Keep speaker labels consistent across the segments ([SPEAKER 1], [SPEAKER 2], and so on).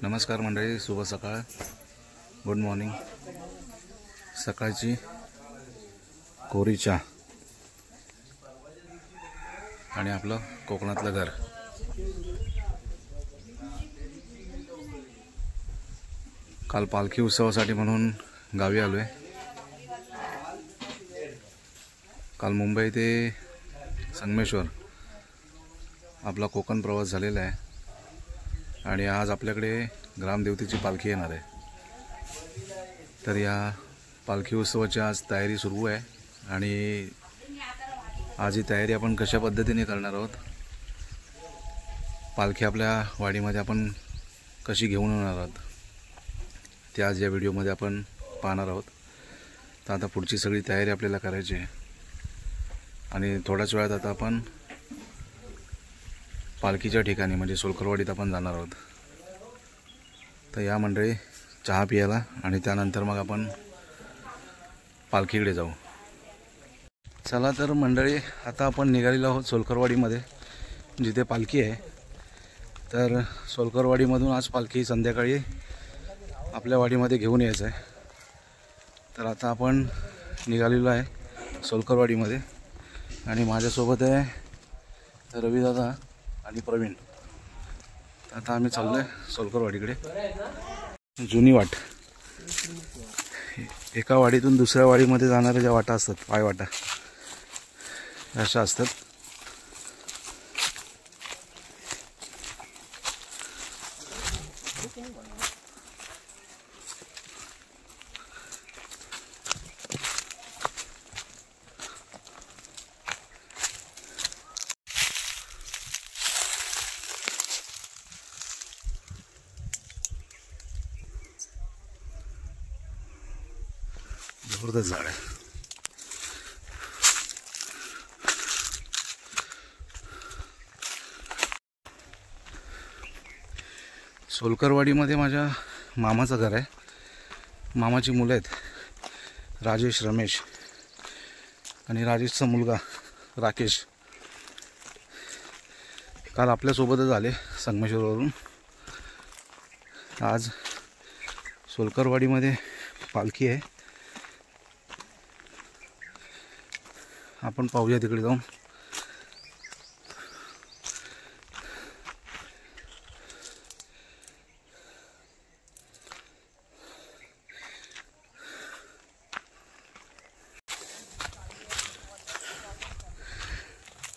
[SPEAKER 1] नमस्कार मंडळी, शुभ सकाळ, गुड मॉर्निंग। सकाळची कोरी चहा आणि आपलं कोकणातलं घर। काल पालखी उत्सवासाठी म्हणून गावी आलोय। काल मुंबई ते संगमेश्वर आपला कोकण प्रवास झालेला आहे आणि आज आपल्याकडे ग्रामदेवतेची पालखी येणार आहे। तर या पालखी उत्सवाची आज तयारी सुरू आहे आणि आज ही तयारी आपण कशा पद्धतीने करणार आहोत, पालखी आपल्या वाडीमध्ये आपण कशी घेऊन येणार आहोत, ते आज या व्हिडिओमध्ये आपण पाहणार आहोत। तर आता पुढची सगळी तयारी आपल्याला करायची आहे आणि थोड्याच वेळात आता आपण पालखीच्या ठिकाणी म्हणजे सोलकरवाडीत आपण जाणार आहोत। तर या मंडळी चहा पियाला आणि त्यानंतर मग आपण पालखीकडे जाऊ। चला तर मंडळी, आता आपण निघालेलो आहोत सोलकरवाडीमध्ये, जिथे पालखी आहे। तर सोलकरवाडीमधून आज पालखी संध्याकाळी आपल्या वाडीमध्ये घेऊन यायचं आहे। तर आता आपण निघालेलो आहे सोलकरवाडीमध्ये आणि माझ्यासोबत आहे रविदादा आणि प्रवीण। आता आम्ही चाललोय सोलकरवाडीकडे। जुनी वाट, एका वाडीतून दुसऱ्या वाडीमध्ये जाणाऱ्या ज्या वाटा असतात, पायवाटा अशा असतात। जबरदस्त झाड आहे। सोलकरवाडीमध्ये माझ्या मामाचं घर आहे। मामाची मुलं आहेत राजेश, रमेश आणि राजेशचा मुलगा राकेश। काल आपल्यासोबतच आले संगमेश्वरवरून। आज सोलकरवाडीमध्ये पालखी आहे, आपण पाहूया तिकडे जाऊन।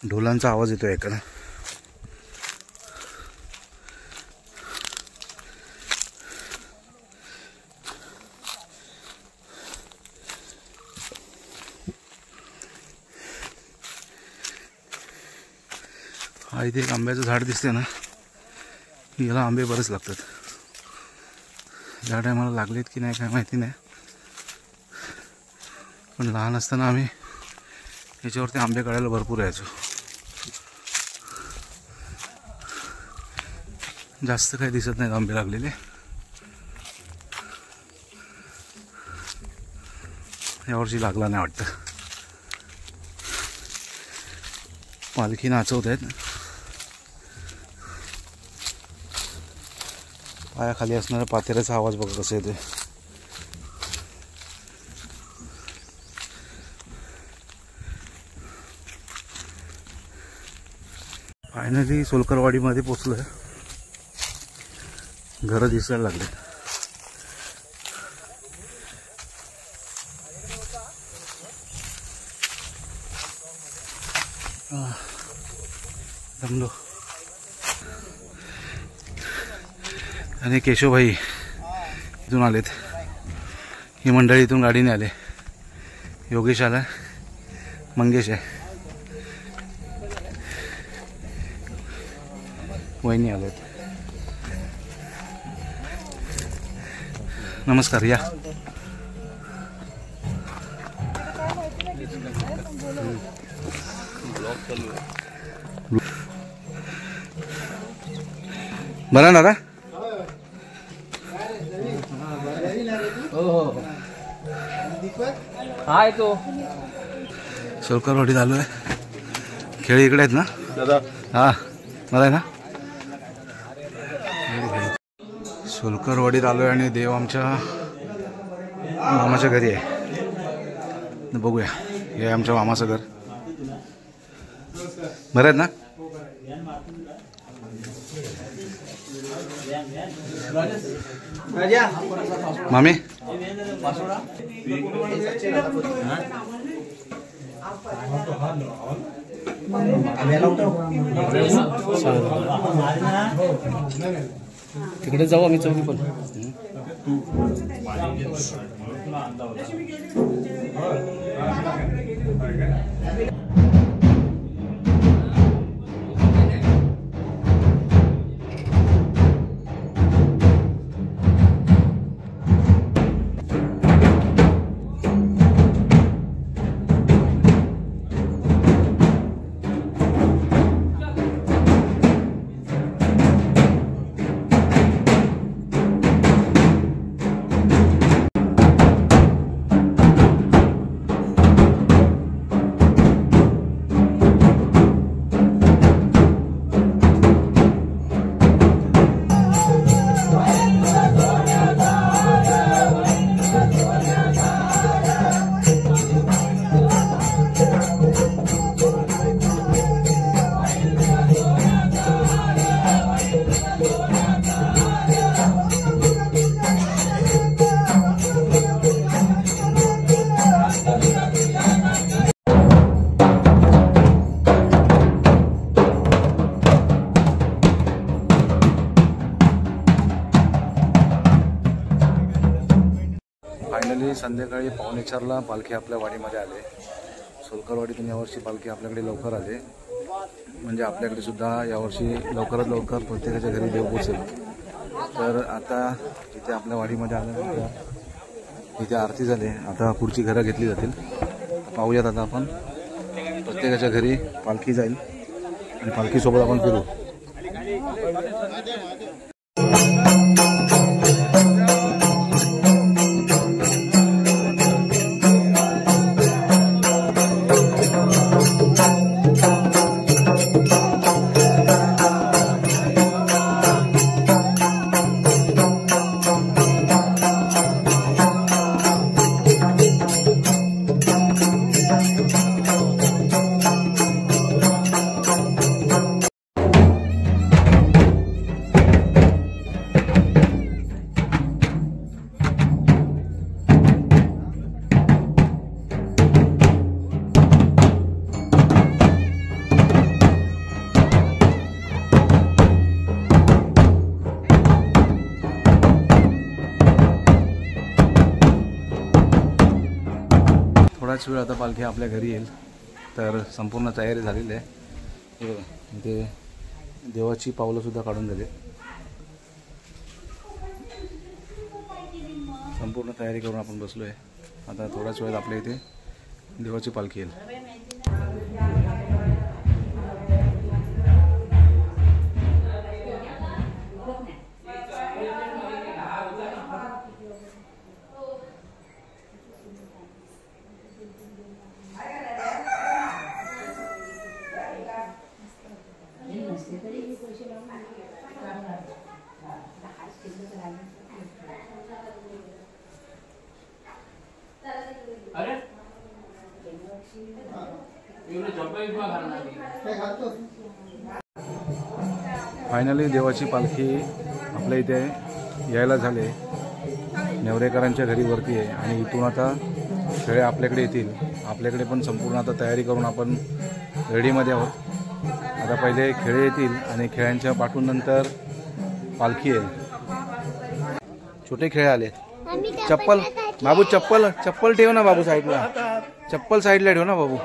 [SPEAKER 1] ढोलांचा आवाज येतोय ऐकायला। हा इथे एक आंब्याचं झाड दिसते ना, याला आंबे बरेच लागतात। या टायमाला लागलेत की नाही काय माहिती नाही, पण लहान असताना आम्ही याच्यावरती आंबे काढायला भरपूर यायचो। जास्त काही दिसत नाहीत आंबे लागलेले। यावर्षी लागला नाही वाटतं। पालखी नाचवत आहेत, पायाखाली असणाऱ्या पातेऱ्याचा आवाज बघा कसा येतोय। फायनली सोलकरवाडीमध्ये पोचलोय। घरं दिसायला लागले। जमलो। आणि केशवभाई इथून आलेत, ही मंडळी इथून गाडीने आले। योगेश आला, मंगेश आहे, वहिनी आलेत। नमस्कार, या। बरा ना दादा?
[SPEAKER 2] हाय तो
[SPEAKER 1] सोलकरवाडीत आलो आहे। खेळी इकडे आहेत ना दादा? हां, मला आहे ना। सोलकरवाडीत आलोय आणि देव आमच्या मामाच्या घरी आहे. बघूया, हे आमच्या मामाचं घर. बरं आहेत ना? मामी तिकडे जाऊ आम्ही चौकी पण. फायनली संध्याकाळी 4:45ला पालखी आपल्या वाडीमध्ये आले. सोलकरवाडीतून यावर्षी पालखी आपल्याकडे लवकर आले, म्हणजे आपल्याकडे सुद्धा यावर्षी लवकरात लवकर प्रत्येकाच्या घरी देव पोचेल. तर आता इथे आपल्या वाडीमध्ये आल्यानंतर इथे आरती झाली. आता पुढची घरं घेतली जातील. पाहूयात आता आपण प्रत्येकाच्या घरी पालखी जाईल आणि पालखीसोबत आपण फिरू. थोडाच वेळ आता पालखी आपल्या घरी येईल. तर संपूर्ण तयारी झालेली आहे. हे बघा, इथे देवाची पावलंसुद्धा काढून झाली. संपूर्ण तयारी करून आपण बसलो आहे. आता थोड्याच वेळात आपल्या इथे देवाची पालखी येईल. फायनली देवाची पालखी आपल्या इथे यायला झाले. नेवरेकरांच्या घरी वरती आहे आणि इथून आता खेळे आपल्याकडे येतील. आपल्याकडे पण संपूर्ण आता तयारी करून आपण रेडीमध्ये आहोत. आता पहिले खेळे येतील आणि खेळ्यांच्या पाठून नंतर पालखी येईल. छोटे खेळे आले. चप्पल बाबू, चप्पल ठेव ना बाबू साईडला. चप्पल साईडला ठेव ना बाबू.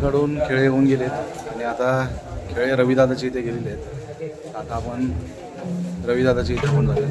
[SPEAKER 1] आमच्याकडून खेळे होऊन गेलेत आणि आता खेळे रविदादाच्या इथे गेलेले आहेत. आता आपण रविदादाच्या इथे पण जाऊया.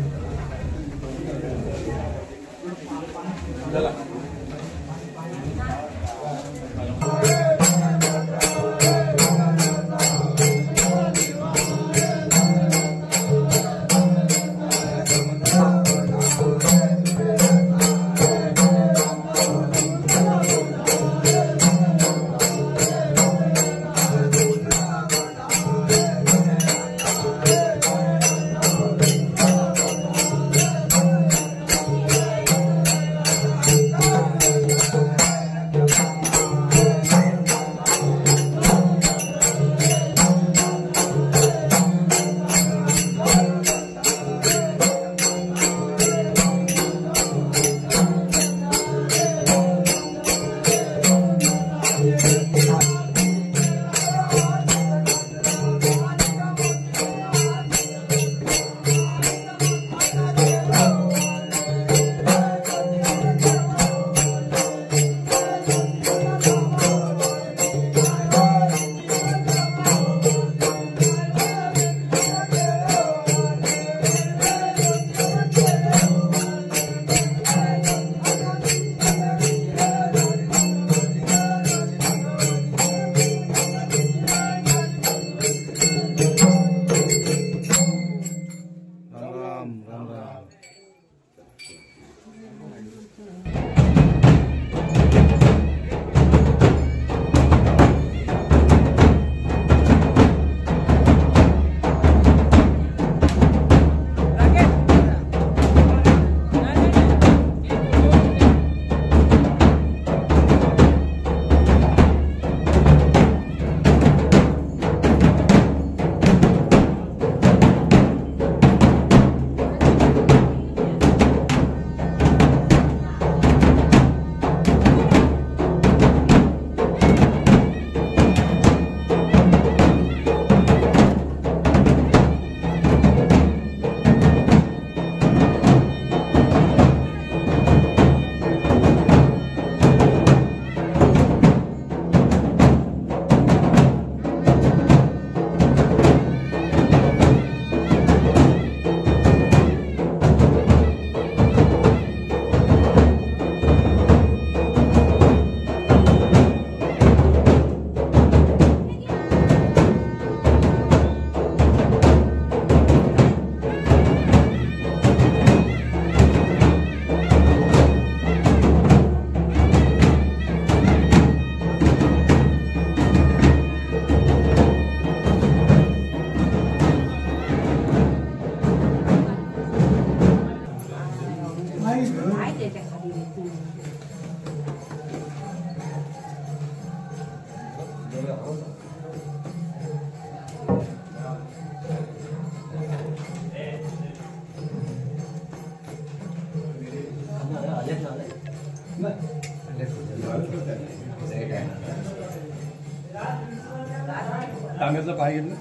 [SPEAKER 2] तांब्याचं पाय घेतलं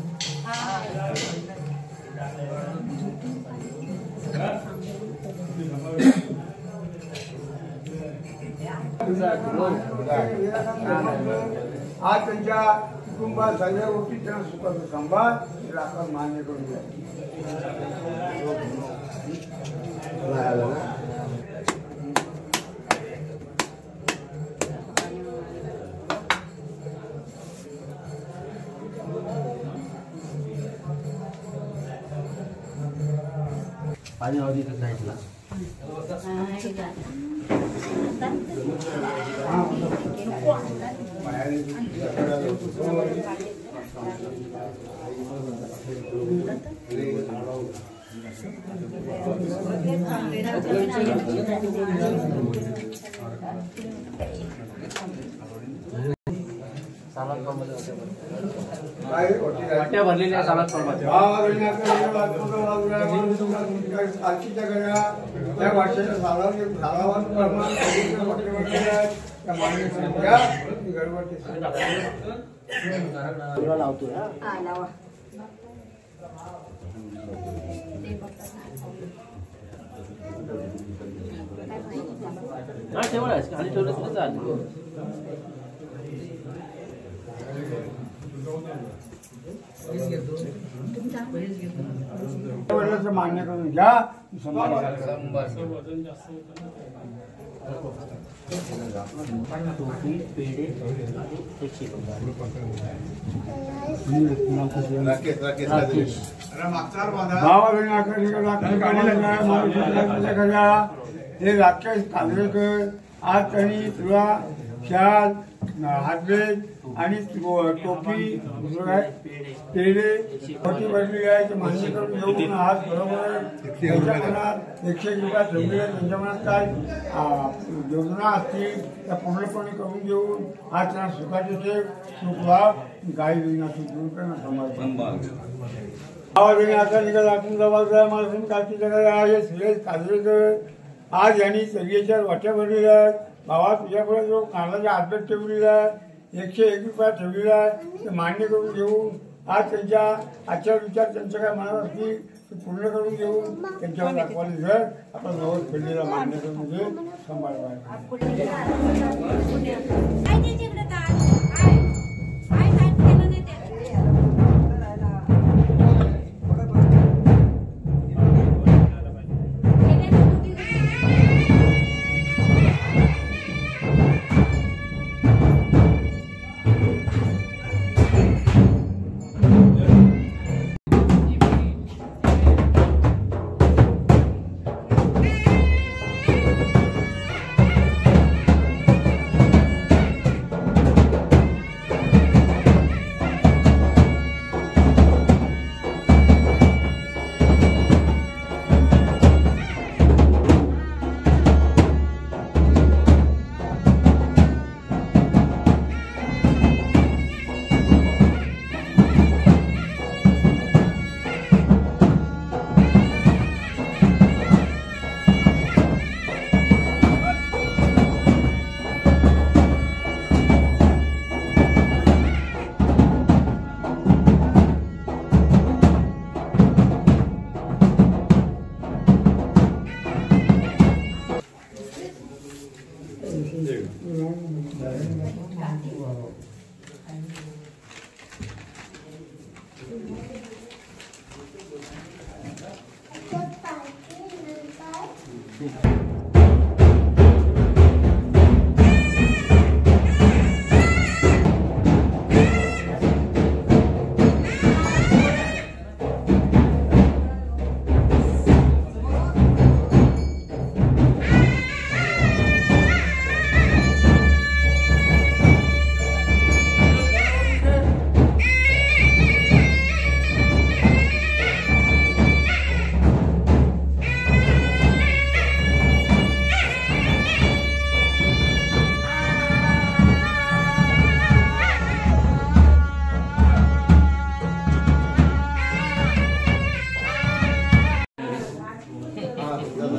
[SPEAKER 3] आज त्यांच्या कुटुंबात सगळ्या गोष्टी त्यांना सुखाचा सांभाळ आपण मान्य करून द्या.
[SPEAKER 2] पाणी हळदी तर साईडला वाट्या भरलेल्या सालाद
[SPEAKER 3] आजच्या गड्या त्या वाट्याच्या सालावर प्रमाण
[SPEAKER 2] लावतो ठेवलं खाली ठेवलं
[SPEAKER 3] वडिलांचं मान्य करून घ्या. हे राकेश कांद्रेकर आज त्यांनी तुला शाल हातबेग आणि टोपी पेढे मोठी भरलेली आहे ते मान्य करून घेऊन आज बरोबर त्यांच्या मनात 101 रुपये ठेवले. त्यांच्या मनात काय योजना असतील त्या पूर्णपणे करून घेऊन आज त्यांना सुखाचे ठेव सुख लाभ गाई विनाची दूर करणं आवाज आता निघाल आपण जबाबदार माणून कालची जगाला आहे. सुरेश काजरेकर आज यांनी सगळ्याच्या वाट्या भरलेल्या आहेत. भावा तुझ्याकडे जो कांद्याचा हातबेग ठेवलेला आहे 101 रुपये ठेवलेला आहे ते मान्य करून घेऊन आज त्यांच्या आचार विचार त्यांच्या काय मनात असतील ते पूर्ण करून घेऊन त्यांच्यावर दाखवायला जर आपण नवस फेडलेला मान्य करून घे सांभाळवायला.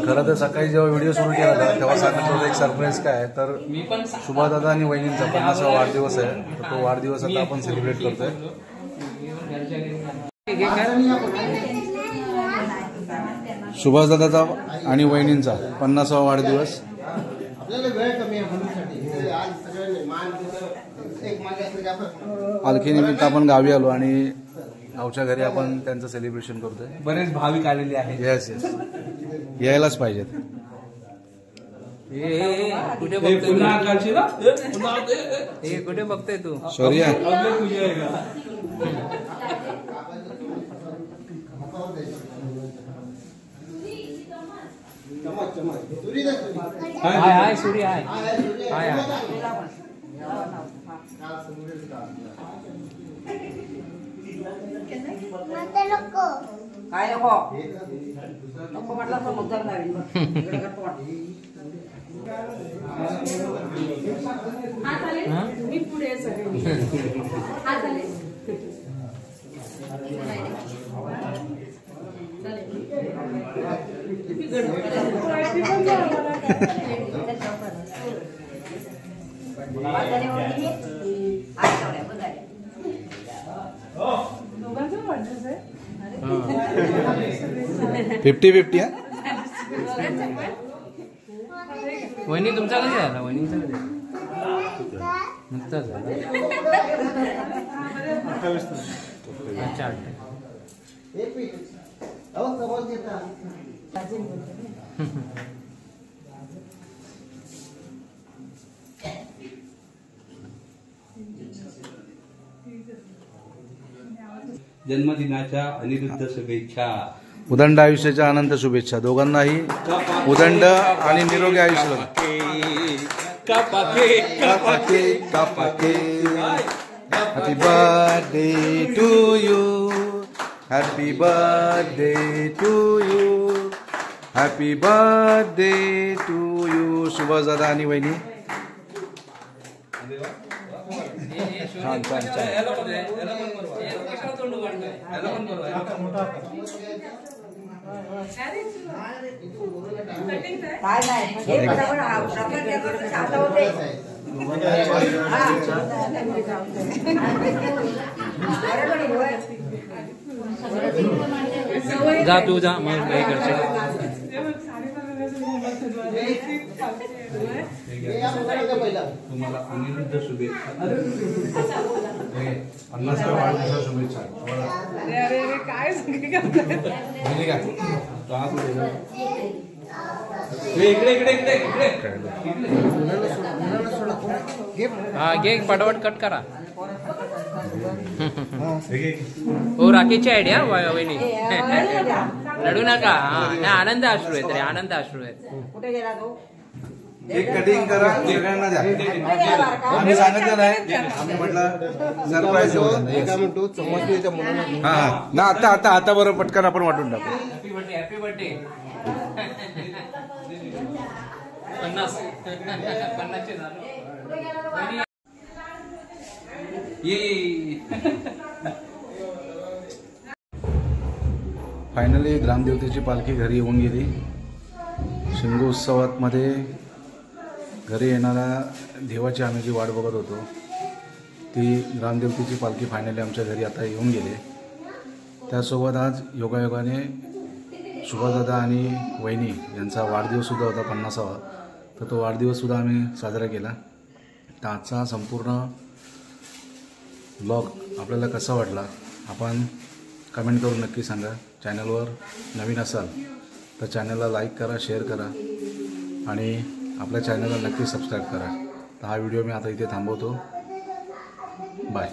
[SPEAKER 1] खरं तर सकाळी जेव्हा व्हिडिओ सुरू केला होता तेव्हा सांगितलं होतं एक सरप्राईज काय आहे तर सुभादादा आणि वहिनींचा 50वा वाढदिवस आहे. तर तो वाढदिवस आता आपण सेलिब्रेट करतोय. सुभाषदादाचा आणि वहिनींचा 50वा वाढदिवस. पालखीनिमित्त आपण गावी आलो आणि गावच्या घरी आपण त्यांचं सेलिब्रेशन करतोय.
[SPEAKER 2] बरेच भाविक आलेले आहेत.
[SPEAKER 1] येस येस यायलाच पाहिजेत.
[SPEAKER 2] कुठे बघतोय तू
[SPEAKER 1] शौर्य
[SPEAKER 2] हाय सूर्य हाय हाय
[SPEAKER 4] काय नको नको म्हटलं तर मुद्दाम नाही इकडे करतो मी पुढे सगळे दोघांचं वाढदिवस आहे
[SPEAKER 1] 50-50
[SPEAKER 2] वहिनी तुमचा कधी झाला वहिनीचा कधी नुकताच झाला. अच्छा, अच्छा.
[SPEAKER 5] जन्मदिनाच्या अनिरुद्ध शुभेच्छा.
[SPEAKER 1] उदंड आयुष्याच्या अनंत शुभेच्छा दोघांनाही. उदंड आणि निरोगी आयुष्य. Happy birthday to you. Happy birthday to you. Happy birthday to you. Subhash दादा आणि वहिनी. छान छान छान.
[SPEAKER 4] काय नाही हे पटापट आपण त्याकडे आता होते.
[SPEAKER 2] जा तू जा मग काही करशील.
[SPEAKER 5] तुम्हाला अनिरुद्ध शुभेच्छा.
[SPEAKER 1] 50व्या वाढदिवसाच्या शुभेच्छा.
[SPEAKER 4] काय सगळे करतात.
[SPEAKER 5] इकडे इकडे इकडे इकडे.
[SPEAKER 2] हा घे पटापट कट करा. हो राकेशची आयडिया वहिनी. रडू नका. हा नाही आनंद अश्रू आहेत रे. आनंद अश्रू आहेत.
[SPEAKER 4] कुठे गेला तो.
[SPEAKER 1] एक कटिंग करा सगळ्यांना द्या. आम्ही सांगितलं नाही. आम्ही म्हटलं सरप्राईज
[SPEAKER 6] म्हणतो चमचमीच्या मुलांना.
[SPEAKER 1] हा ना. आता आता बरोबर पटकन आपण वाटून टाकू.
[SPEAKER 2] Happy birthday. Happy birthday. 50 झालं.
[SPEAKER 1] फायनली ग्रामदेवतेची पालखी घरी येऊन गेली. शिंगो उत्सवात मध्ये घरी येणाऱ्या देवाची आम्ही जी वाट बघत होतो ती ग्रामदेवतेची पालखी फायनली आमच्या घरी आता येऊन गेली. त्यासोबत आज योगायोगाने सुभाषदादा आणि वहिनी यांचा वाढदिवससुद्धा होता 50वा. तर तो वाढदिवससुद्धा आम्ही साजरा केला. तर आजचा संपूर्ण ब्लॉग आपल्याला कसा वाटला आपण कमेंट करून नक्की सांगा. चॅनलवर नवीन असाल तर चॅनलला लाईक करा, शेअर करा आणि आपल्या चॅनलला नक्की सबस्क्राईब करा. तर हा व्हिडिओ मी आता इथे थांबवतो. बाय.